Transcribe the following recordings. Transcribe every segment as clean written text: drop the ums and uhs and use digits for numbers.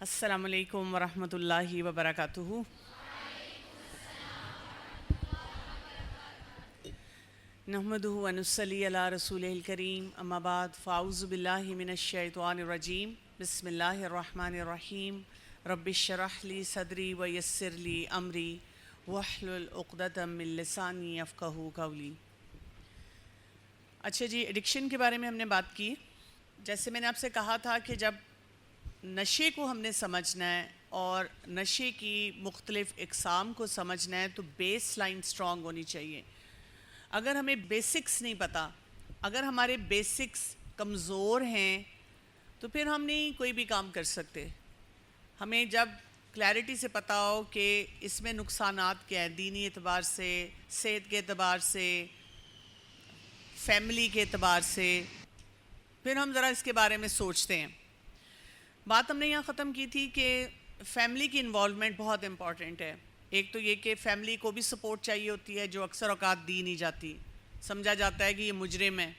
السلام علیکم ورحمۃ اللہ وبرکاتہ۔ نحمدہ ونصلی علی رسولہ الکریم، اما بعد، فاعوذ باللہ من الشیطان الرجیم، بسم اللہ الرحمن الرحیم۔ رب اشرح لی صدری ویسر لی امری واحلل عقدۃ من لسانی یفقہوا قولی۔ اچھا جی، ایڈکشن کے بارے میں ہم نے بات کی۔ جیسے میں نے آپ سے کہا تھا کہ جب نشے کو ہم نے سمجھنا ہے اور نشے کی مختلف اقسام کو سمجھنا ہے تو بیس لائن سٹرونگ ہونی چاہیے۔ اگر ہمیں بیسکس نہیں پتہ، اگر ہمارے بیسکس کمزور ہیں تو پھر ہم نہیں کوئی بھی کام کر سکتے۔ ہمیں جب کلیئرٹی سے پتہ ہو کہ اس میں نقصانات کیا ہیں، دینی اعتبار سے، صحت کے اعتبار سے، فیملی کے اعتبار سے، پھر ہم ذرا اس کے بارے میں سوچتے ہیں۔ بات ہم نے یہاں ختم کی تھی کہ فیملی کی انوالومنٹ بہت امپورٹنٹ ہے۔ ایک تو یہ کہ فیملی کو بھی سپورٹ چاہیے ہوتی ہے، جو اکثر اوقات دی نہیں جاتی۔ سمجھا جاتا ہے کہ یہ مجرم ہے،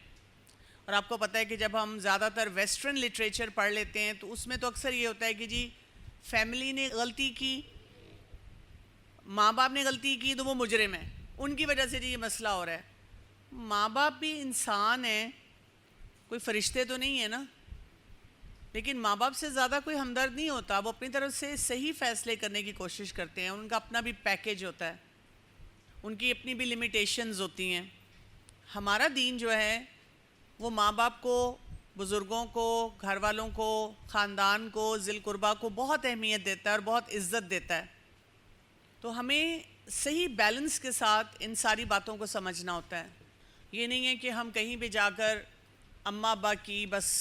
اور آپ کو پتہ ہے کہ جب ہم زیادہ تر ویسٹرن لٹریچر پڑھ لیتے ہیں تو اس میں تو اکثر یہ ہوتا ہے کہ جی فیملی نے غلطی کی، ماں باپ نے غلطی کی تو وہ مجرم ہے، ان کی وجہ سے جی یہ مسئلہ ہو رہا ہے۔ ماں باپ بھی انسان ہیں، کوئی فرشتے تو نہیں ہیں نا، لیکن ماں باپ سے زیادہ کوئی ہمدرد نہیں ہوتا۔ وہ اپنی طرف سے صحیح فیصلے کرنے کی کوشش کرتے ہیں، ان کا اپنا بھی پیکیج ہوتا ہے، ان کی اپنی بھی لمیٹیشنز ہوتی ہیں۔ ہمارا دین جو ہے وہ ماں باپ کو، بزرگوں کو، گھر والوں کو، خاندان کو، ذی القربہ کو بہت اہمیت دیتا ہے اور بہت عزت دیتا ہے۔ تو ہمیں صحیح بیلنس کے ساتھ ان ساری باتوں کو سمجھنا ہوتا ہے۔ یہ نہیں ہے کہ ہم کہیں بھی جا کر اماں ابا کی بس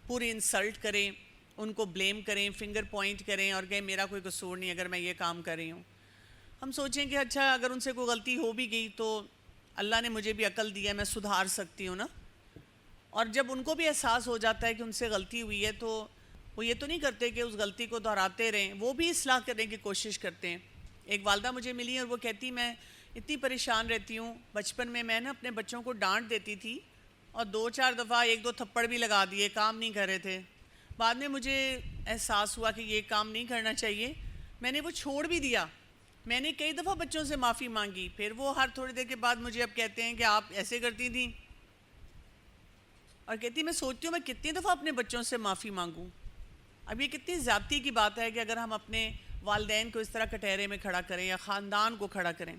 پوری انسلٹ کریں، ان کو بلیم کریں، فنگر پوائنٹ کریں اور کہیں میرا کوئی قصور نہیں اگر میں یہ کام کر رہی ہوں۔ ہم سوچیں کہ اچھا اگر ان سے کوئی غلطی ہو بھی گئی تو اللہ نے مجھے بھی عقل دی ہے، میں سدھار سکتی ہوں نا۔ اور جب ان کو بھی احساس ہو جاتا ہے کہ ان سے غلطی ہوئی ہے تو وہ یہ تو نہیں کرتے کہ اس غلطی کو دہراتے رہیں، وہ بھی اصلاح کرنے کی کوشش کرتے ہیں۔ ایک والدہ مجھے ملی اور وہ کہتی میں اتنی پریشان رہتی ہوں، بچپن میں نا اپنے بچوں کو ڈانٹ دیتی تھی اور 2-4 دفعہ 1-2 تھپڑ بھی لگا دیے، کام نہیں کر رہے تھے۔ بعد میں مجھے احساس ہوا کہ یہ کام نہیں کرنا چاہیے، میں نے وہ چھوڑ بھی دیا۔ میں نے کئی دفعہ بچوں سے معافی مانگی، پھر وہ ہر تھوڑی دیر کے بعد مجھے اب کہتے ہیں کہ آپ ایسے کرتی تھیں، اور کہتی میں سوچتی ہوں میں کتنی دفعہ اپنے بچوں سے معافی مانگوں۔ اب یہ کتنی زیادتی کی بات ہے کہ اگر ہم اپنے والدین کو اس طرح کٹہرے میں کھڑا کریں یا خاندان کو کھڑا کریں۔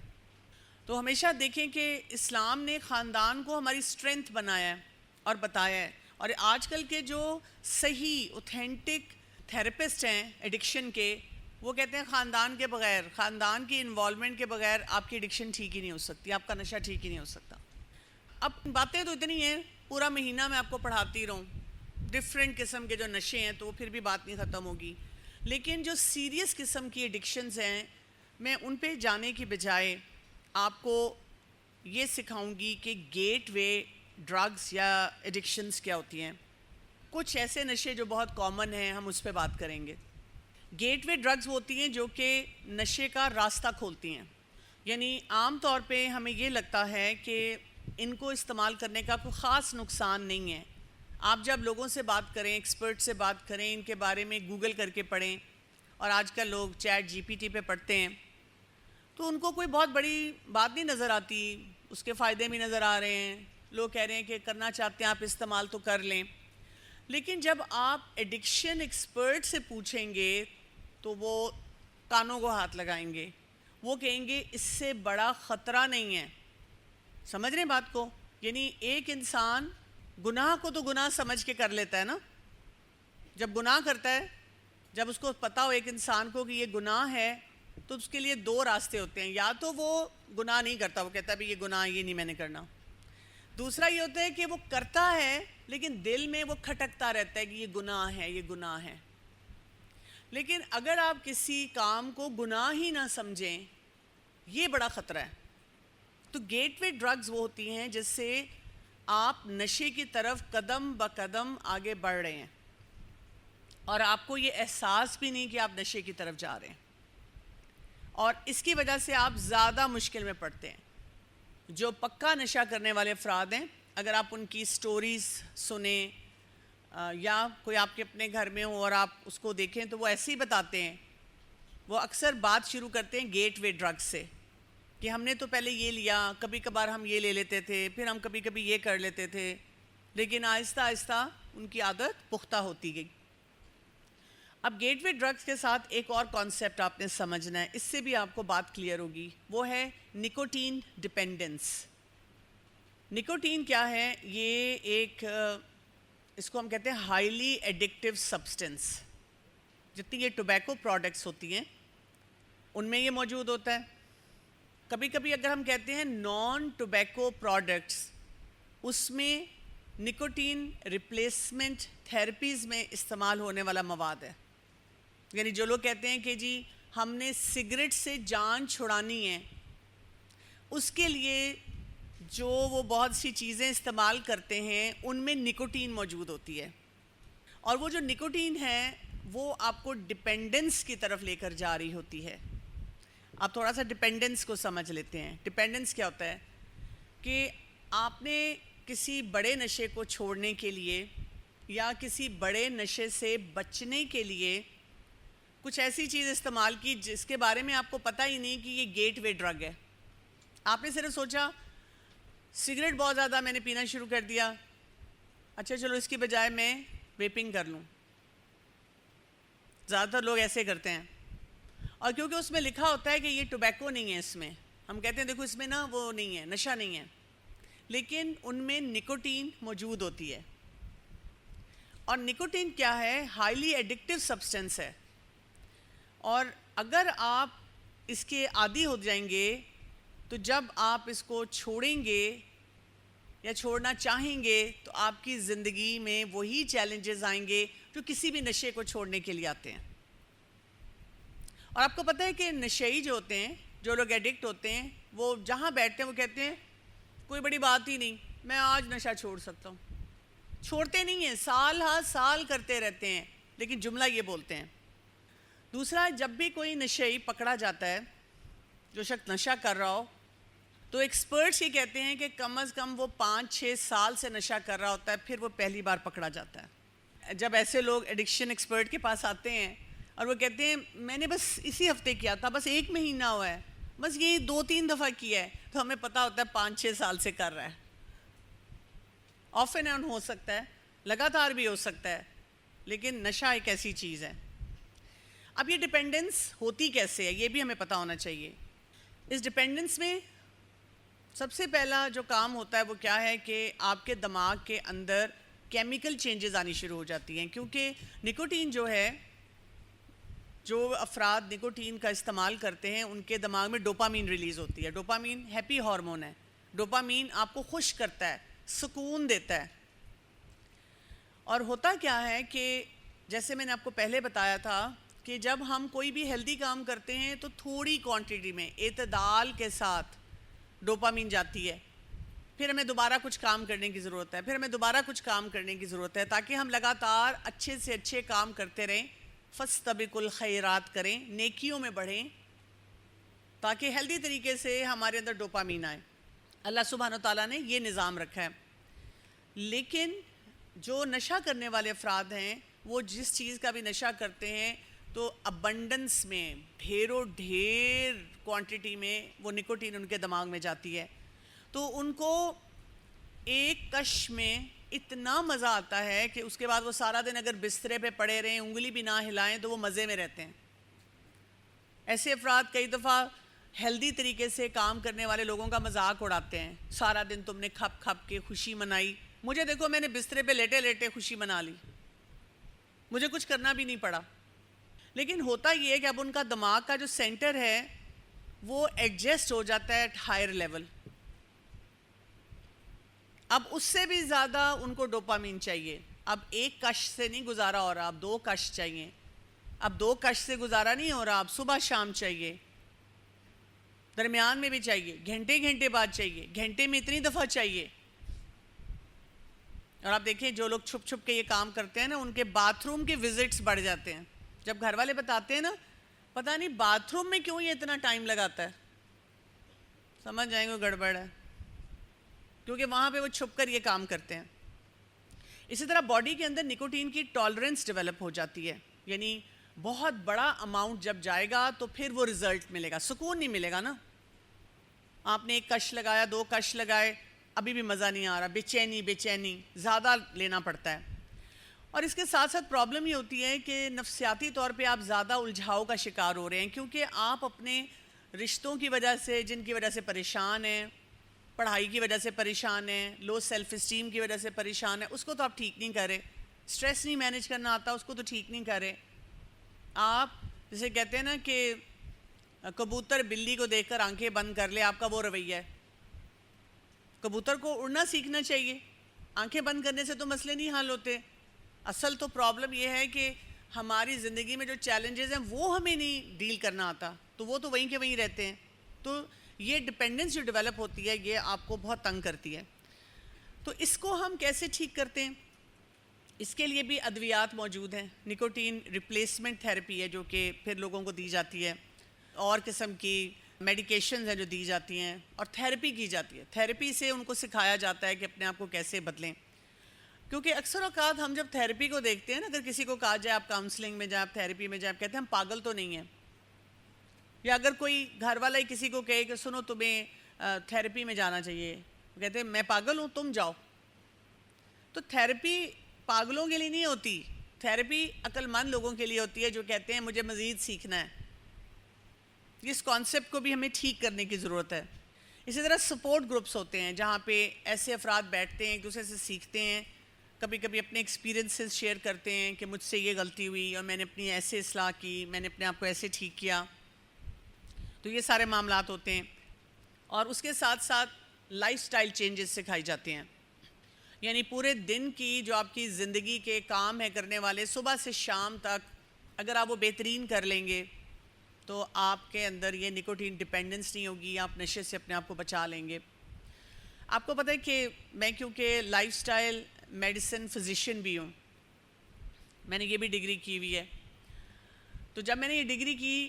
تو ہمیشہ دیکھیں کہ اسلام نے خاندان کو ہماری اسٹرینتھ بنایا ہے اور بتایا ہے، اور آج کل کے جو صحیح اوتھینٹک تھیراپسٹ ہیں ایڈکشن کے، وہ کہتے ہیں خاندان کے بغیر، خاندان کی انوالومنٹ کے بغیر آپ کی ایڈکشن ٹھیک ہی نہیں ہو سکتی، آپ کا نشہ ٹھیک ہی نہیں ہو سکتا۔ اب باتیں تو اتنی ہیں، پورا مہینہ میں آپ کو پڑھاتی رہوں ڈفرینٹ قسم کے جو نشے ہیں تو پھر بھی بات نہیں ختم ہوگی۔ لیکن جو سیریس قسم کی ایڈکشنز ہیں، میں ان پہ جانے کی بجائے آپ کو یہ سکھاؤں گی کہ گیٹ وے ڈرگز یا ایڈکشنز کیا ہوتی ہیں۔ کچھ ایسے نشے جو بہت کامن ہیں، ہم اس پہ بات کریں گے۔ گیٹ وے ڈرگز ہوتی ہیں جو کہ نشے کا راستہ کھولتی ہیں، یعنی عام طور پہ ہمیں یہ لگتا ہے کہ ان کو استعمال کرنے کا کوئی خاص نقصان نہیں ہے۔ آپ جب لوگوں سے بات کریں، ایکسپرٹ سے بات کریں، ان کے بارے میں گوگل کر کے پڑھیں، اور آج کل لوگ چیٹ جی پی ٹی پہ پڑھتے ہیں، تو ان کو کوئی بہت بڑی بات نہیں نظر آتی، اس کے فائدے بھی نظر آ رہے ہیں، لوگ کہہ رہے ہیں کہ کرنا چاہتے ہیں آپ استعمال تو کر لیں۔ لیکن جب آپ ایڈکشن ایکسپرٹ سے پوچھیں گے تو وہ کانوں کو ہاتھ لگائیں گے، وہ کہیں گے اس سے بڑا خطرہ نہیں ہے۔ سمجھ رہے ہیں بات کو؟ یعنی ایک انسان گناہ کو تو گناہ سمجھ کے کر لیتا ہے نا، جب گناہ کرتا ہے، جب اس کو پتہ ہو ایک انسان کو کہ یہ گناہ ہے، تو اس کے لیے 2 راستے ہوتے ہیں، یا تو وہ گناہ نہیں کرتا، وہ کہتا ہے بھی یہ گناہ، یہ نہیں میں نے کرنا۔ دوسرا یہ ہوتا ہے کہ وہ کرتا ہے لیکن دل میں وہ کھٹکتا رہتا ہے کہ یہ گناہ ہے، یہ گناہ ہے۔ لیکن اگر آپ کسی کام کو گناہ ہی نہ سمجھیں، یہ بڑا خطرہ ہے۔ تو گیٹ وے ڈرگز وہ ہوتی ہیں جس سے آپ نشے کی طرف قدم بقدم آگے بڑھ رہے ہیں، اور آپ کو یہ احساس بھی نہیں کہ آپ نشے کی طرف جا رہے ہیں، اور اس کی وجہ سے آپ زیادہ مشکل میں پڑتے ہیں۔ جو پکا نشہ کرنے والے افراد ہیں، اگر آپ ان کی سٹوریز سنیں، یا کوئی آپ کے اپنے گھر میں ہو اور آپ اس کو دیکھیں تو وہ ایسے ہی بتاتے ہیں. وہ اکثر بات شروع کرتے ہیں گیٹ وے ڈرگ سے کہ ہم نے تو پہلے یہ لیا، کبھی کبھار ہم یہ لے لیتے تھے، پھر ہم کبھی کبھی یہ کر لیتے تھے، لیکن آہستہ آہستہ ان کی عادت پختہ ہوتی گئی. اب گیٹ وے ڈرگز کے ساتھ ایک اور کانسیپٹ آپ نے سمجھنا ہے، اس سے بھی آپ کو بات کلیئر ہوگی، وہ ہے نکوٹین ڈپینڈنس. نکوٹین کیا ہے؟ یہ ایک اس کو ہم کہتے ہیں ہائیلی ایڈکٹیو سبسٹنس. جتنی یہ ٹوبیکو پروڈکٹس ہوتی ہیں ان میں یہ موجود ہوتا ہے. کبھی کبھی اگر ہم کہتے ہیں نان ٹوبیکو پروڈکٹس، اس میں نکوٹین ریپلیسمنٹ تھیراپیز میں استعمال ہونے والا مواد ہے. یعنی جو لوگ کہتے ہیں کہ جی ہم نے سگریٹ سے جان چھڑانی ہے، اس کے لیے جو وہ بہت سی چیزیں استعمال کرتے ہیں ان میں نکوٹین موجود ہوتی ہے، اور وہ جو نکوٹین ہے وہ آپ کو ڈپینڈنس کی طرف لے کر جا رہی ہوتی ہے. آپ تھوڑا سا ڈپینڈنس کو سمجھ لیتے ہیں. ڈپینڈنس کیا ہوتا ہے کہ آپ نے کسی بڑے نشے کو چھوڑنے کے لیے یا کسی بڑے نشے سے بچنے کے لیے کچھ ایسی چیز استعمال کی جس کے بارے میں آپ کو پتہ ہی نہیں کہ یہ گیٹ وے ڈرگ ہے. آپ نے صرف سوچا سگریٹ بہت زیادہ میں نے پینا شروع کر دیا، اچھا چلو اس کی بجائے میں ویپنگ کر لوں. زیادہ تر لوگ ایسے کرتے ہیں، اور کیونکہ اس میں لکھا ہوتا ہے کہ یہ ٹوبیکو نہیں ہے، اس میں ہم کہتے ہیں دیکھو اس میں نا وہ نہیں ہے، نشہ نہیں ہے، لیکن ان میں نکوٹین موجود ہوتی ہے. اور نکوٹین کیا ہے؟ ہائیلی ایڈکٹیو سبسٹنس ہے، اور اگر آپ اس کے عادی ہو جائیں گے تو جب آپ اس کو چھوڑیں گے یا چھوڑنا چاہیں گے تو آپ کی زندگی میں وہی چیلنجز آئیں گے جو کسی بھی نشے کو چھوڑنے کے لیے آتے ہیں. اور آپ کو پتہ ہے کہ نشئی جو ہوتے ہیں، جو لوگ ایڈکٹ ہوتے ہیں، وہ جہاں بیٹھتے ہیں وہ کہتے ہیں کوئی بڑی بات ہی نہیں، میں آج نشہ چھوڑ سکتا ہوں. چھوڑتے نہیں ہیں، سال ہر سال کرتے رہتے ہیں، لیکن جملہ یہ بولتے ہیں. دوسرا، جب بھی کوئی نشئی پکڑا جاتا ہے، جو شخص نشہ کر رہا ہو، تو ایکسپرٹس یہ کہتے ہیں کہ کم از کم وہ 5-6 سال سے نشہ کر رہا ہوتا ہے، پھر وہ پہلی بار پکڑا جاتا ہے. جب ایسے لوگ ایڈکشن ایکسپرٹ کے پاس آتے ہیں اور وہ کہتے ہیں میں نے بس اسی ہفتے کیا تھا، بس 1 مہینہ ہوا ہے، بس یہ 2-3 دفعہ کیا ہے، تو ہمیں پتہ ہوتا ہے 5-6 سال سے کر رہا ہے. آف اینڈ آن ہو سکتا ہے، لگاتار بھی ہو سکتا ہے، لیکن نشہ ایک ایسی چیز ہے. اب یہ ڈپینڈنس ہوتی کیسے ہے یہ بھی ہمیں پتہ ہونا چاہیے. اس ڈپینڈنس میں سب سے پہلا جو کام ہوتا ہے وہ کیا ہے کہ آپ کے دماغ کے اندر کیمیکل چینجز آنی شروع ہو جاتی ہیں. کیونکہ نکوٹین جو ہے، جو افراد نکوٹین کا استعمال کرتے ہیں ان کے دماغ میں ڈوپامین ریلیز ہوتی ہے. ڈوپامین ہیپی ہارمون ہے. ڈوپامین آپ کو خوش کرتا ہے، سکون دیتا ہے. اور ہوتا کیا ہے کہ جیسے میں نے آپ کو پہلے بتایا تھا کہ جب ہم کوئی بھی ہیلدی کام کرتے ہیں تو تھوڑی کوانٹٹی میں اعتدال کے ساتھ ڈوپامین جاتی ہے، پھر ہمیں دوبارہ کچھ کام کرنے کی ضرورت ہے، پھر ہمیں دوبارہ کچھ کام کرنے کی ضرورت ہے، تاکہ ہم لگاتار اچھے سے اچھے کام کرتے رہیں. فاستبقوا الخیرات کریں، نیکیوں میں بڑھیں، تاکہ ہیلدی طریقے سے ہمارے اندر ڈوپامین آئے. اللہ سبحانہ و تعالیٰ نے یہ نظام رکھا ہے. لیکن جو نشہ کرنے والے افراد ہیں وہ جس چیز کا بھی نشہ کرتے ہیں تو ابنڈنس میں، ڈھیروں ڈھیر کوانٹٹی میں وہ نکوٹین ان کے دماغ میں جاتی ہے. تو ان کو ایک کش میں اتنا مزہ آتا ہے کہ اس کے بعد وہ سارا دن اگر بسترے پہ پڑے رہیں، انگلی بھی نہ ہلائیں، تو وہ مزے میں رہتے ہیں. ایسے افراد کئی دفعہ ہیلدی طریقے سے کام کرنے والے لوگوں کا مذاق اڑاتے ہیں. سارا دن تم نے کھپ کھپ کے خوشی منائی، مجھے دیکھو میں نے بسترے پہ لیٹے لیٹے خوشی منا لی، مجھے کچھ کرنا بھی نہیں پڑا. لیکن ہوتا یہ ہے کہ اب ان کا دماغ کا جو سینٹر ہے وہ ایڈجسٹ ہو جاتا ہے ایٹ ہائر لیول. اب اس سے بھی زیادہ ان کو ڈوپامین چاہیے. اب ایک کش سے نہیں گزارا ہو رہا، اب 2 کش چاہیے. اب 2 کش سے گزارا نہیں ہو رہا، اب صبح شام چاہیے، درمیان میں بھی چاہیے، گھنٹے گھنٹے بعد چاہیے، گھنٹے میں اتنی دفعہ چاہیے. اور آپ دیکھیں جو لوگ چھپ چھپ کے یہ کام کرتے ہیں نا، ان کے باتھ روم کے وزٹس بڑھ جاتے ہیں. جب گھر والے بتاتے ہیں نا پتہ نہیں باتھ روم میں کیوں یہ اتنا ٹائم لگاتا ہے، سمجھ جائیں گے گڑبڑ ہے، کیونکہ وہاں پہ وہ چھپ کر یہ کام کرتے ہیں. اسی طرح باڈی کے اندر نکوٹین کی ٹالرنس ڈیولپ ہو جاتی ہے، یعنی بہت بڑا اماؤنٹ جب جائے گا تو پھر وہ رزلٹ ملے گا، سکون نہیں ملے گا نا. آپ نے ایک کش لگایا، 2 کش لگائے، ابھی بھی مزہ نہیں آ رہا، بے چینی زیادہ لینا پڑتا ہے. اور اس کے ساتھ ساتھ پرابلم یہ ہوتی ہے کہ نفسیاتی طور پہ آپ زیادہ الجھاؤ کا شکار ہو رہے ہیں، کیونکہ آپ اپنے رشتوں کی وجہ سے، جن کی وجہ سے پریشان ہیں، پڑھائی کی وجہ سے پریشان ہیں، لو سیلف اسٹیم کی وجہ سے پریشان ہیں، اس کو تو آپ ٹھیک نہیں کر رہے. اسٹریس نہیں مینیج کرنا آتا، اس کو تو ٹھیک نہیں کر رہے. آپ جسے کہتے ہیں نا کہ کبوتر بلی کو دیکھ کر آنکھیں بند کر لے، آپ کا وہ رویہ ہے. کبوتر کو اڑنا سیکھنا چاہیے، آنکھیں بند کرنے سے تو مسئلے نہیں حل ہوتے. اصل تو پرابلم یہ ہے کہ ہماری زندگی میں جو چیلنجز ہیں وہ ہمیں نہیں ڈیل کرنا آتا، تو وہ تو وہیں کے وہیں رہتے ہیں. تو یہ ڈپینڈنس جو ڈیولپ ہوتی ہے یہ آپ کو بہت تنگ کرتی ہے. تو اس کو ہم کیسے ٹھیک کرتے ہیں؟ اس کے لیے بھی ادویات موجود ہیں. نکوٹین ریپلیسمنٹ تھیراپی ہے جو کہ پھر لوگوں کو دی جاتی ہے، اور قسم کی میڈیکیشنز ہیں جو دی جاتی ہیں، اور تھیراپی کی جاتی ہے. تھیراپی سے ان کو سکھایا جاتا ہے کہ اپنے آپ کو کیسے بدلیں. کیونکہ اکثر اوقات ہم جب تھیراپی کو دیکھتے ہیں نا، اگر کسی کو کہا جائے آپ کاؤنسلنگ میں جائیں، آپ تھیراپی میں جائیں، آپ کہتے ہیں ہم پاگل تو نہیں ہیں. یا اگر کوئی گھر والا ہی کسی کو کہے کہ سنو تمہیں تھیراپی میں جانا چاہیے، کہتے ہیں میں پاگل ہوں، تم جاؤ. تو تھیراپی پاگلوں کے لیے نہیں ہوتی، تھیراپی عقل مند لوگوں کے لیے ہوتی ہے جو کہتے ہیں مجھے مزید سیکھنا ہے. اس کانسیپٹ کو بھی ہمیں ٹھیک کرنے کی ضرورت ہے. اسی طرح سپورٹ گروپس ہوتے ہیں جہاں پہ ایسے افراد بیٹھتے ہیں، ایک دوسرے سے سیکھتے ہیں، کبھی کبھی اپنے ایکسپیرینسز شیئر کرتے ہیں کہ مجھ سے یہ غلطی ہوئی اور میں نے اپنی ایسے اصلاح کی، میں نے اپنے آپ کو ایسے ٹھیک کیا. تو یہ سارے معاملات ہوتے ہیں. اور اس کے ساتھ ساتھ لائف سٹائل چینجز سکھائی جاتے ہیں، یعنی پورے دن کی جو آپ کی زندگی کے کام ہے کرنے والے، صبح سے شام تک اگر آپ وہ بہترین کر لیں گے تو آپ کے اندر یہ نکوٹین ڈپینڈنس نہیں ہوگی، آپ نشے سے اپنے آپ کو بچا لیں گے. آپ کو پتہ ہے کہ میں کیونکہ لائف سٹائل میڈیسن فزیشین بھی ہوں، میں نے یہ بھی ڈگری کی ہوئی ہے. تو جب میں نے یہ ڈگری کی،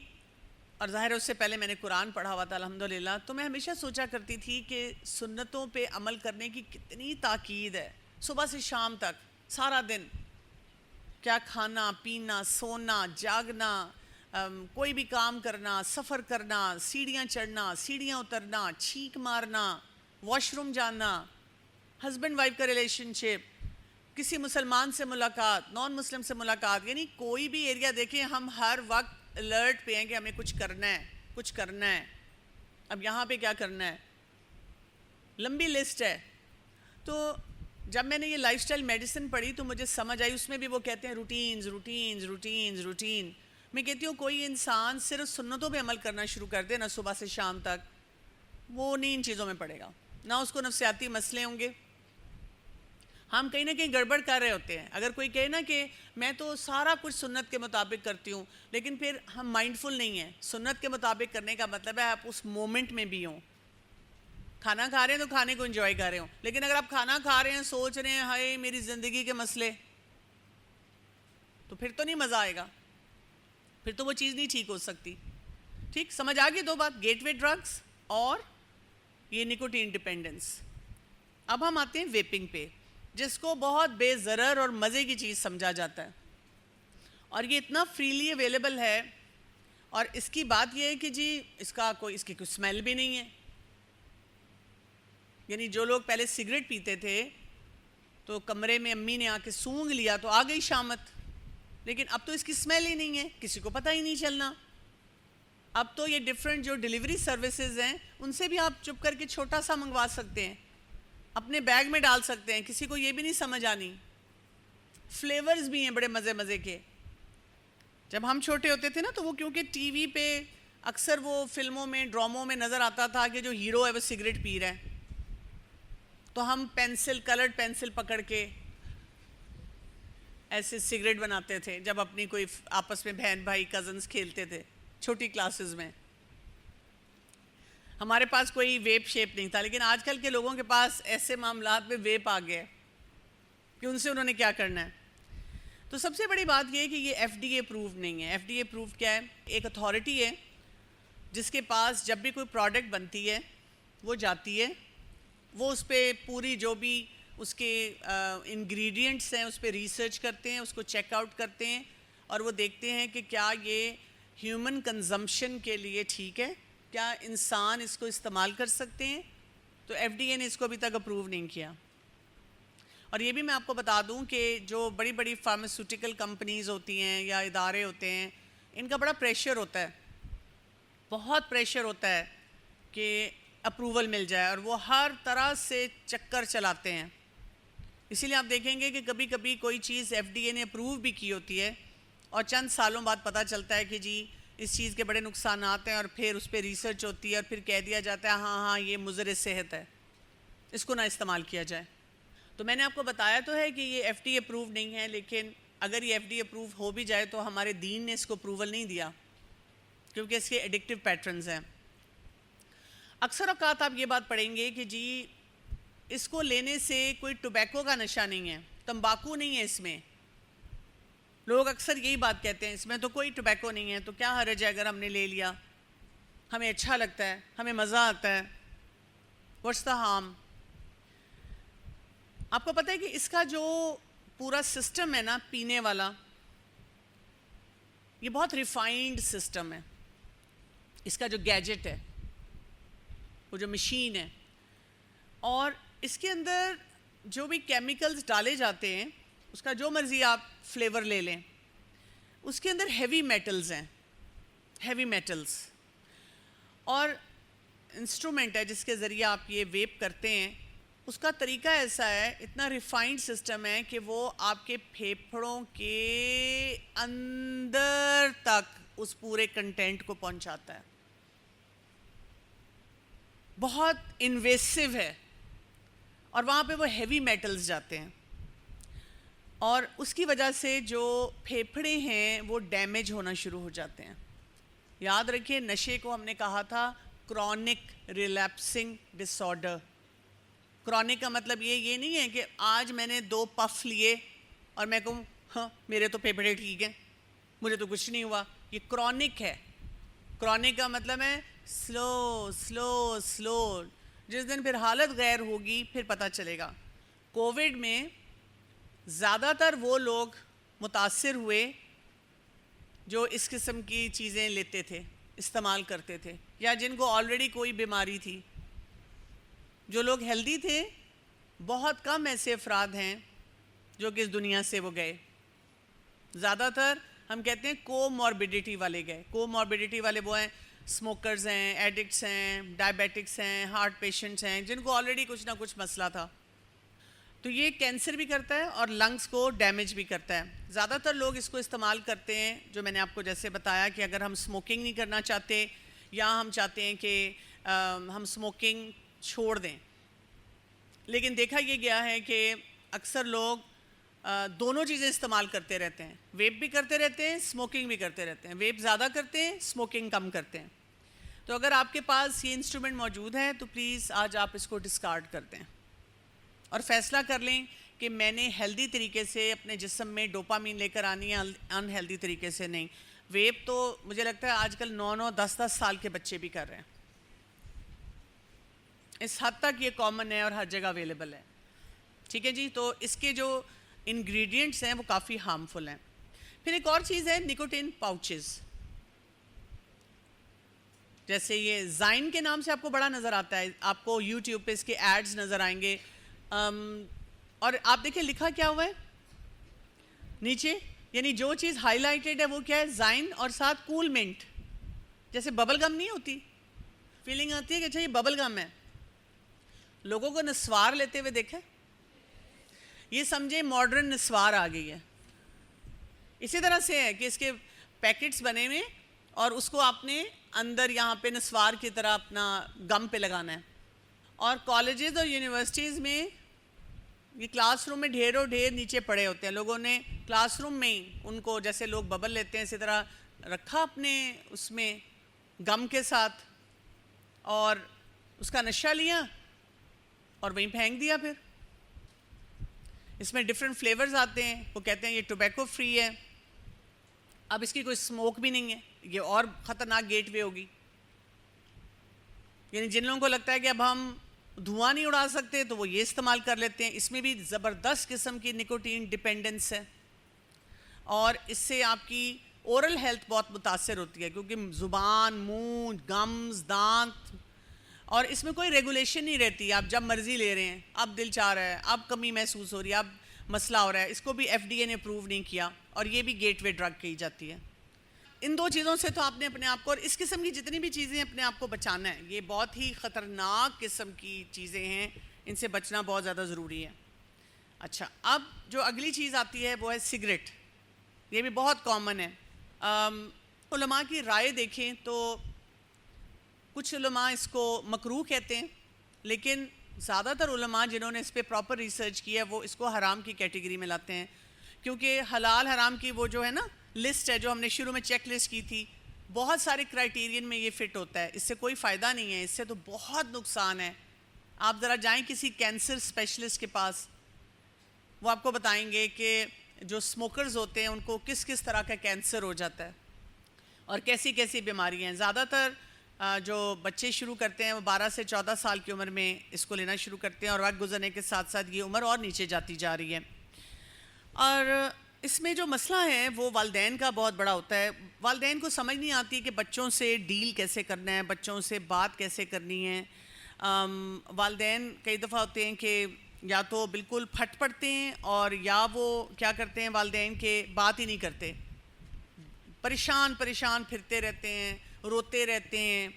اور ظاہر ہے اس سے پہلے میں نے قرآن پڑھا ہوا تھا الحمدللہ، تو میں ہمیشہ سوچا کرتی تھی کہ سنتوں پہ عمل کرنے کی کتنی تاکید ہے. صبح سے شام تک سارا دن کیا کھانا پینا، سونا، جاگنا، کوئی بھی کام کرنا، سفر کرنا، سیڑھیاں چڑھنا، سیڑھیاں اترنا، چھینک مارنا، واش روم جانا، ہسبینڈ وائف کا ریلیشن شپ، کسی مسلمان سے ملاقات، نان مسلم سے ملاقات، یعنی کوئی بھی ایریا دیکھیں ہم ہر وقت الرٹ پہ ہیں کہ ہمیں کچھ کرنا ہے، کچھ کرنا ہے. اب یہاں پہ کیا کرنا ہے، لمبی لسٹ ہے. تو جب میں نے یہ لائف سٹائل میڈیسن پڑھی تو مجھے سمجھ آئی، اس میں بھی وہ کہتے ہیں روٹینز روٹینز روٹینز روٹین. میں کہتی ہوں کوئی انسان صرف سنتوں پہ عمل کرنا شروع کر دے نا صبح سے شام تک، وہ نہیں ان چیزوں میں پڑے گا، نہ اس کو نفسیاتی مسئلے ہوں گے. ہم کہیں نہ کہیں گڑبڑ کر رہے ہوتے ہیں. اگر کوئی کہے نا کہ میں تو سارا کچھ سنت کے مطابق کرتی ہوں، لیکن پھر ہم مائنڈفل نہیں ہیں. سنت کے مطابق کرنے کا مطلب ہے آپ اس مومنٹ میں بھی ہوں. کھانا کھا رہے ہیں تو کھانے کو انجوائے کر رہے ہوں، لیکن اگر آپ کھانا کھا رہے ہیں سوچ رہے ہیں ہائے میری زندگی کے مسئلے، تو پھر تو نہیں مزہ آئے گا، پھر تو وہ چیز نہیں ٹھیک ہو سکتی. ٹھیک سمجھ آ گئی دو بات، گیٹ وے ڈرگس اور یہ نکوٹین ڈپینڈنس. اب ہم آتے ہیں ویپنگ پہ، جس کو بہت بے ضرر اور مزے کی چیز سمجھا جاتا ہے، اور یہ اتنا فریلی اویلیبل ہے. اور اس کی بات یہ ہے کہ جی اس کی کوئی اسمیل بھی نہیں ہے. یعنی جو لوگ پہلے سگریٹ پیتے تھے تو کمرے میں امی نے آ کے سونگھ لیا تو آ گئی شامت، لیکن اب تو اس کی اسمیل ہی نہیں ہے، کسی کو پتہ ہی نہیں چلنا. اب تو یہ ڈیفرنٹ جو ڈیلیوری سروسز ہیں ان سے بھی آپ چپ کر کے چھوٹا سا منگوا سکتے ہیں، اپنے بیگ میں ڈال سکتے ہیں، کسی کو یہ بھی نہیں سمجھ آنی. فلیورز بھی ہیں بڑے مزے مزے کے. جب ہم چھوٹے ہوتے تھے نا تو وہ کیونکہ ٹی وی پہ اکثر وہ فلموں میں ڈراموں میں نظر آتا تھا کہ جو ہیرو ہے وہ سگریٹ پی رہا ہے، تو ہم کلرڈ پینسل پکڑ کے ایسے سگریٹ بناتے تھے جب اپنی کوئی آپس میں بہن بھائی کزنز کھیلتے تھے چھوٹی کلاسز میں. ہمارے پاس کوئی ویپ شیپ نہیں تھا، لیکن آج کل کے لوگوں کے پاس ایسے معاملات میں ویپ آ گئے کہ ان سے انہوں نے کیا کرنا ہے. تو سب سے بڑی بات یہ ہے کہ یہ ایف ڈی اے اپرووڈ نہیں ہے. ایف ڈی اے اپرووڈ کیا ہے؟ ایک اتھارٹی ہے جس کے پاس جب بھی کوئی پروڈکٹ بنتی ہے وہ جاتی ہے، وہ اس پہ پوری جو بھی اس کے انگریڈینٹس ہیں اس پہ ریسرچ کرتے ہیں, اس کو چیک آؤٹ کرتے ہیں اور وہ دیکھتے ہیں کہ کیا یہ ہیومن کنزمپشن کے لیے ٹھیک ہے, کیا انسان اس کو استعمال کر سکتے ہیں. تو ایف ڈی اے نے اس کو ابھی تک اپروو نہیں کیا. اور یہ بھی میں آپ کو بتا دوں کہ جو بڑی بڑی فارماسیوٹیکل کمپنیز ہوتی ہیں یا ادارے ہوتے ہیں, ان کا بڑا پریشر ہوتا ہے, بہت پریشر ہوتا ہے کہ اپروول مل جائے, اور وہ ہر طرح سے چکر چلاتے ہیں. اسی لیے آپ دیکھیں گے کہ کبھی کبھی کوئی چیز ایف ڈی اے نے اپروو بھی کی ہوتی ہے اور چند سالوں بعد پتہ چلتا ہے کہ جی اس چیز کے بڑے نقصانات ہیں, اور پھر اس پہ ریسرچ ہوتی ہے اور پھر کہہ دیا جاتا ہے ہاں یہ مضر صحت ہے, اس کو نہ استعمال کیا جائے. تو میں نے آپ کو بتایا تو ہے کہ یہ ایف ڈی اے اپروو نہیں ہے, لیکن اگر یہ ایف ڈی اے اپروو ہو بھی جائے تو ہمارے دین نے اس کو اپروول نہیں دیا کیونکہ اس کے ایڈکٹیو پیٹرنز ہیں. اکثر اوقات آپ یہ بات پڑھیں گے کہ جی اس کو لینے سے کوئی ٹوبیکو کا نشہ نہیں ہے, تمباکو نہیں ہے اس میں. لوگ اکثر یہی بات کہتے ہیں اس میں تو کوئی ٹوبیکو نہیں ہے, تو کیا حرج ہے اگر ہم نے لے لیا, ہمیں اچھا لگتا ہے, ہمیں مزہ آتا ہے, واٹس دا ہارم. آپ کو پتہ ہے کہ اس کا جو پورا سسٹم ہے نا پینے والا, یہ بہت ریفائنڈ سسٹم ہے. اس کا جو گیجٹ ہے, وہ جو مشین ہے, اور اس کے اندر جو بھی کیمیکلز ڈالے جاتے ہیں, اس کا جو مرضی آپ فلیور لے لیں, اس کے اندر ہیوی میٹلز ہیں, ہیوی میٹلز. اور انسٹرومنٹ ہے جس کے ذریعے آپ یہ ویپ کرتے ہیں, اس کا طریقہ ایسا ہے, اتنا ریفائنڈ سسٹم ہے کہ وہ آپ کے پھیپھڑوں کے اندر تک اس پورے کنٹینٹ کو پہنچاتا ہے. بہت انویسو ہے, اور وہاں پہ وہ ہیوی میٹلز جاتے ہیں, اور اس کی وجہ سے جو پھیپھڑے ہیں وہ ڈیمیج ہونا شروع ہو جاتے ہیں. یاد رکھیے نشے کو ہم نے کہا تھا کرونک ریلیپسنگ ڈس آرڈر. کرونک کا مطلب یہ نہیں ہے کہ آج میں نے 2 پف لیے اور میں کہوں ہاں میرے تو پھیپھڑے ٹھیک ہیں, مجھے تو کچھ نہیں ہوا. یہ کرونک ہے. کرونک کا مطلب ہے سلو سلو سلو. جس دن پھر حالت غیر ہوگی پھر پتہ چلے گا. کووڈ میں زیادہ تر وہ لوگ متاثر ہوئے جو اس قسم کی چیزیں لیتے تھے, استعمال کرتے تھے, یا جن کو آلریڈی کوئی بیماری تھی. جو لوگ ہیلدی تھے, بہت کم ایسے افراد ہیں جو کہ اس دنیا سے وہ گئے. زیادہ تر ہم کہتے ہیں کو موربیڈیٹی والے گئے. کو موربیڈیٹی والے وہ ہیں اسموکرز ہیں, ایڈکٹس ہیں, ڈائبیٹکس ہیں, ہارٹ پیشنٹس ہیں, جن کو آلریڈی کچھ نہ کچھ مسئلہ تھا. تو یہ کینسر بھی کرتا ہے اور لنگز کو ڈیمیج بھی کرتا ہے. زیادہ تر لوگ اس کو استعمال کرتے ہیں جو میں نے آپ کو جیسے بتایا کہ اگر ہم اسموکنگ نہیں کرنا چاہتے, یا ہم چاہتے ہیں کہ ہم اسموکنگ چھوڑ دیں. لیکن دیکھا یہ گیا ہے کہ اکثر لوگ دونوں چیزیں استعمال کرتے رہتے ہیں, ویپ بھی کرتے رہتے ہیں, اسموکنگ بھی کرتے رہتے ہیں. ویپ زیادہ کرتے ہیں, اسموکنگ کم کرتے ہیں. تو اگر آپ کے پاس یہ انسٹرومنٹ موجود ہے تو پلیز آج آپ اس کو ڈسکارڈ کر دیں اور فیصلہ کر لیں کہ میں نے ہیلدی طریقے سے اپنے جسم میں ڈوپامین لے کر آنی ہے, ان ہیلدی طریقے سے نہیں. ویپ تو مجھے لگتا ہے آج کل 9 10 سال کے بچے بھی کر رہے ہیں. اس حد تک یہ کامن ہے اور ہر جگہ اویلیبل ہے. ٹھیک ہے جی. تو اس کے جو انگریڈینٹس ہیں وہ کافی ہارمفل ہیں. پھر ایک اور چیز ہے نکوٹین پاؤچز. جیسے یہ زائن کے نام سے آپ کو بڑا نظر آتا ہے, آپ کو یوٹیوب پہ اس کے ایڈز نظر آئیں گے, اور آپ دیکھیں لکھا کیا ہوا ہے نیچے, یعنی جو چیز ہائی لائٹڈ ہے وہ کیا ہے, زائن, اور ساتھ کول منٹ. جیسے ببل گم نہیں ہوتی, فیلنگ آتی ہے کہ اچھا یہ ببل گم ہے. لوگوں کو نسوار لیتے ہوئے دیکھیں, یہ سمجھے ماڈرن نسوار آ گئی ہے. اسی طرح سے ہے کہ اس کے پیکٹس بنے ہوئے اور اس کو آپ نے اندر یہاں پہ نسوار کی طرح اپنا گم پہ لگانا ہے. اور کالجز اور یونیورسٹیز میں یہ کلاس روم میں ڈھیروں ڈھیر نیچے پڑے ہوتے ہیں. لوگوں نے کلاس روم میں ہی ان کو, جیسے لوگ ببل لیتے ہیں اسی طرح رکھا اپنے اس میں گم کے ساتھ, اور اس کا نشہ لیا اور وہیں پھینک دیا. پھر اس میں ڈفرینٹ فلیورز آتے ہیں, وہ کہتے ہیں یہ ٹوبیکو فری ہے. اب اس کی کوئی اسموک بھی نہیں ہے, یہ اور خطرناک گیٹ وے ہوگی. یعنی جن لوگوں کو لگتا ہے کہ اب ہم دھواں نہیں اڑا سکتے تو وہ یہ استعمال کر لیتے ہیں. اس میں بھی زبردست قسم کی نکوٹین ڈیپینڈنس ہے اور اس سے آپ کی اورل ہیلتھ بہت متاثر ہوتی ہے کیونکہ زبان، منہ، گمز، دانت، اور اس میں کوئی ریگولیشن نہیں رہتی. آپ جب مرضی لے رہے ہیں، اب دل چاہ رہا ہے، اب کمی محسوس ہو رہی ہے، اب مسئلہ ہو رہا ہے. اس کو بھی ایف ڈی اے نے اپروو نہیں کیا اور یہ بھی گیٹ وے ڈرگ کہی جاتی ہے. ان دو چیزوں سے تو آپ نے اپنے آپ کو اور اس قسم کی جتنی بھی چیزیں اپنے آپ کو بچانا ہے. یہ بہت ہی خطرناک قسم کی چیزیں ہیں، ان سے بچنا بہت زیادہ ضروری ہے. اچھا، اب جو اگلی چیز آتی ہے وہ ہے سگریٹ. یہ بھی بہت کامن ہے. علماء کی رائے دیکھیں تو کچھ علماء اس کو مکروہ کہتے ہیں، لیکن زیادہ تر علماء جنہوں نے اس پہ پراپر ریسرچ کی ہے وہ اس کو حرام کی کیٹیگری میں لاتے ہیں، کیونکہ حلال حرام کی وہ جو ہے نا لسٹ ہے جو ہم نے شروع میں چیک لسٹ کی تھی، بہت سارے کرائیٹیرین میں یہ فٹ ہوتا ہے. اس سے کوئی فائدہ نہیں ہے، اس سے تو بہت نقصان ہے. آپ ذرا جائیں کسی کینسر اسپیشلسٹ کے پاس، وہ آپ کو بتائیں گے کہ جو اسموکرز ہوتے ہیں ان کو کس کس طرح کا کینسر ہو جاتا ہے اور کیسی کیسی بیماریاں ہیں. زیادہ تر جو بچے شروع کرتے ہیں وہ 12 سے 14 سال کی عمر میں اس کو لینا شروع کرتے ہیں اور وقت گزرنے کے ساتھ ساتھ یہ عمر اور نیچے جاتی جا رہی ہے. اور اس میں جو مسئلہ ہے وہ والدین کا بہت بڑا ہوتا ہے. والدین کو سمجھ نہیں آتی کہ بچوں سے ڈیل کیسے کرنا ہے، بچوں سے بات کیسے کرنی ہے. والدین کئی دفعہ ہوتے ہیں کہ یا تو بالکل پھٹ پڑتے ہیں اور یا وہ کیا کرتے ہیں والدین کے بات ہی نہیں کرتے، پریشان پھرتے رہتے ہیں، روتے رہتے ہیں،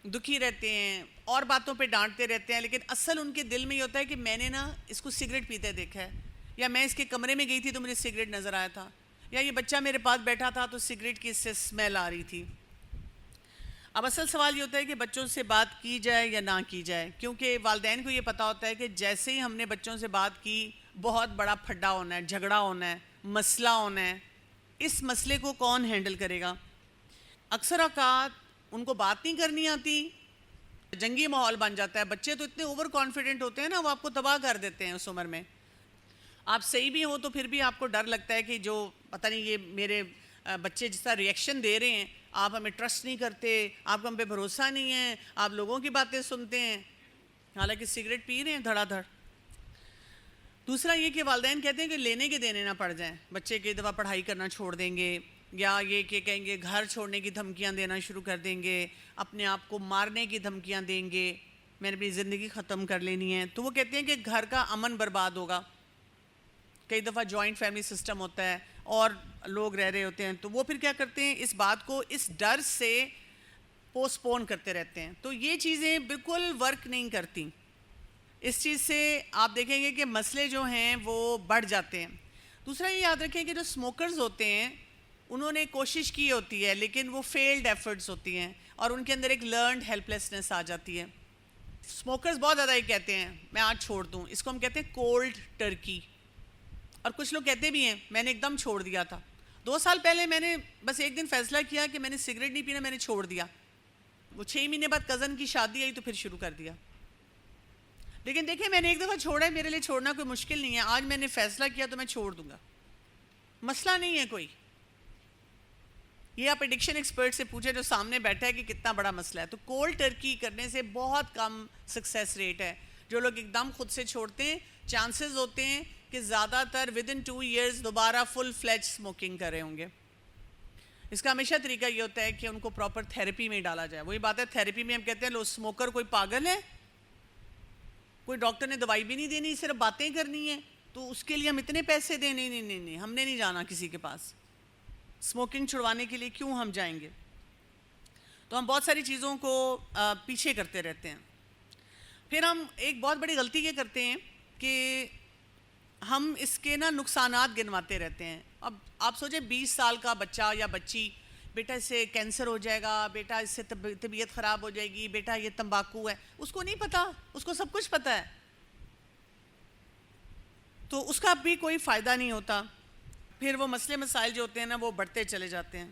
دکھی رہتے ہیں اور باتوں پہ ڈانٹتے رہتے ہیں. لیکن اصل ان کے دل میں یہ ہوتا ہے کہ میں نے نا اس کو سگریٹ پیتے دیکھا ہے، یا میں اس کے کمرے میں گئی تھی تو مجھے سگریٹ نظر آیا تھا، یا یہ بچہ میرے پاس بیٹھا تھا تو سگریٹ کی اس سے اسمیل آ رہی تھی. اب اصل سوال یہ ہوتا ہے کہ بچوں سے بات کی جائے یا نہ کی جائے، کیونکہ والدین کو یہ پتہ ہوتا ہے کہ جیسے ہی ہم نے بچوں سے بات کی بہت بڑا پھڈا ہونا ہے، جھگڑا ہونا ہے، مسئلہ ہونا ہے. اس مسئلے کو کون ہینڈل کرے گا؟ اکثر اوقات ان کو بات نہیں کرنی آتی، جنگی ماحول بن جاتا ہے. بچے تو اتنے اوور کانفیڈنٹ ہوتے ہیں نا، وہ آپ کو تباہ کر دیتے ہیں اس عمر میں. آپ صحیح بھی ہو تو پھر بھی آپ کو ڈر لگتا ہے کہ جو پتہ نہیں یہ میرے بچے جس طرح ریئیکشن دے رہے ہیں، آپ ہمیں ٹرسٹ نہیں کرتے، آپ کو ہم پہ بھروسہ نہیں ہے، آپ لوگوں کی باتیں سنتے ہیں، حالانکہ سگریٹ پی رہے ہیں دھڑا دھڑ. دوسرا یہ کہ والدین کہتے ہیں کہ لینے کے دینے نہ پڑ جائیں. بچے کئی دفعہ پڑھائی کرنا چھوڑ دیں گے، یا یہ کہ کہیں گے گھر چھوڑنے کی دھمکیاں دینا شروع کر دیں گے، اپنے آپ کو مارنے کی دھمکیاں دیں گے، میں نے اپنی زندگی ختم کر لینی ہے. تو وہ کہتے ہیں کہ گھر کا امن برباد ہوگا. کئی دفعہ جوائنٹ فیملی سسٹم ہوتا ہے اور لوگ رہ رہے ہوتے ہیں، تو وہ پھر کیا کرتے ہیں، اس بات کو اس ڈر سے پوسٹ پون کرتے رہتے ہیں. تو یہ چیزیں بالکل ورک نہیں کرتی. اس چیز سے آپ دیکھیں گے کہ مسئلے جو ہیں وہ بڑھ جاتے ہیں. دوسرا یہ یاد رکھیں کہ جو اسموکرز ہوتے ہیں انہوں نے کوشش کی ہوتی ہے لیکن وہ فیلڈ ایفرٹس ہوتی ہیں اور ان کے اندر ایک لرنڈ ہیلپ لیسنس آ جاتی ہے. اسموکرز بہت زیادہ یہ کہتے ہیں میں آج چھوڑ دوں، اس کو ہم کہتے ہیں کولڈ ٹرکی. اور کچھ لوگ کہتے بھی ہیں میں نے ایک دم چھوڑ دیا تھا، 2 سال پہلے میں نے بس ایک دن فیصلہ کیا کہ میں نے سگریٹ نہیں پینا، میں نے چھوڑ دیا. وہ 6 مہینے بعد کزن کی شادی آئی تو پھر شروع کر دیا. لیکن دیکھیں میں نے ایک دفعہ چھوڑا ہے، میرے لیے چھوڑنا کوئی مشکل نہیں ہے. آج میں نے فیصلہ کیا تو میں چھوڑ دوں گا، مسئلہ نہیں ہے کوئی. یہ آپ ایڈکشن ایکسپرٹ سے پوچھیں جو سامنے بیٹھا ہے کہ کتنا بڑا مسئلہ ہے. تو کولڈ ٹرکی کرنے سے بہت کم سکسیس ریٹ ہے. جو لوگ ایک دم خود سے چھوڑتے ہیں چانسز ہوتے ہیں کہ زیادہ تر ودن 2 ایئرز دوبارہ فل فلیج اسموکنگ کر رہے ہوں گے. اس کا ہمیشہ طریقہ یہ ہوتا ہے کہ ان کو پراپر تھیراپی میں ڈالا جائے. وہی بات ہے تھیراپی میں ہم کہتے ہیں لو اسموکر کوئی پاگل ہے، کوئی ڈاکٹر نے دوائی بھی نہیں دینی، صرف باتیں کرنی ہے تو اس کے لیے ہم اتنے پیسے دیں. نہیں، ہم نے نہیں جانا کسی کے پاس. اسموکنگ چھڑوانے کے لیے کیوں ہم جائیں گے؟ تو ہم بہت ساری چیزوں کو پیچھے کرتے رہتے ہیں. پھر ہم ایک بہت بڑی غلطی یہ کرتے ہیں کہ ہم اس کے نقصانات گنواتے رہتے ہیں. اب آپ سوچیں 20 سال کا بچہ یا بچی، بیٹا اس سے کینسر ہو جائے گا، بیٹا اس سے طبیعت خراب ہو جائے گی، بیٹا یہ تمباکو ہے. اس کو نہیں پتا، اس کو سب کچھ پتا ہے، تو اس کا بھی کوئی فائدہ نہیں ہوتا. پھر وہ مسئلے مسائل جو ہوتے ہیں نا وہ بڑھتے چلے جاتے ہیں.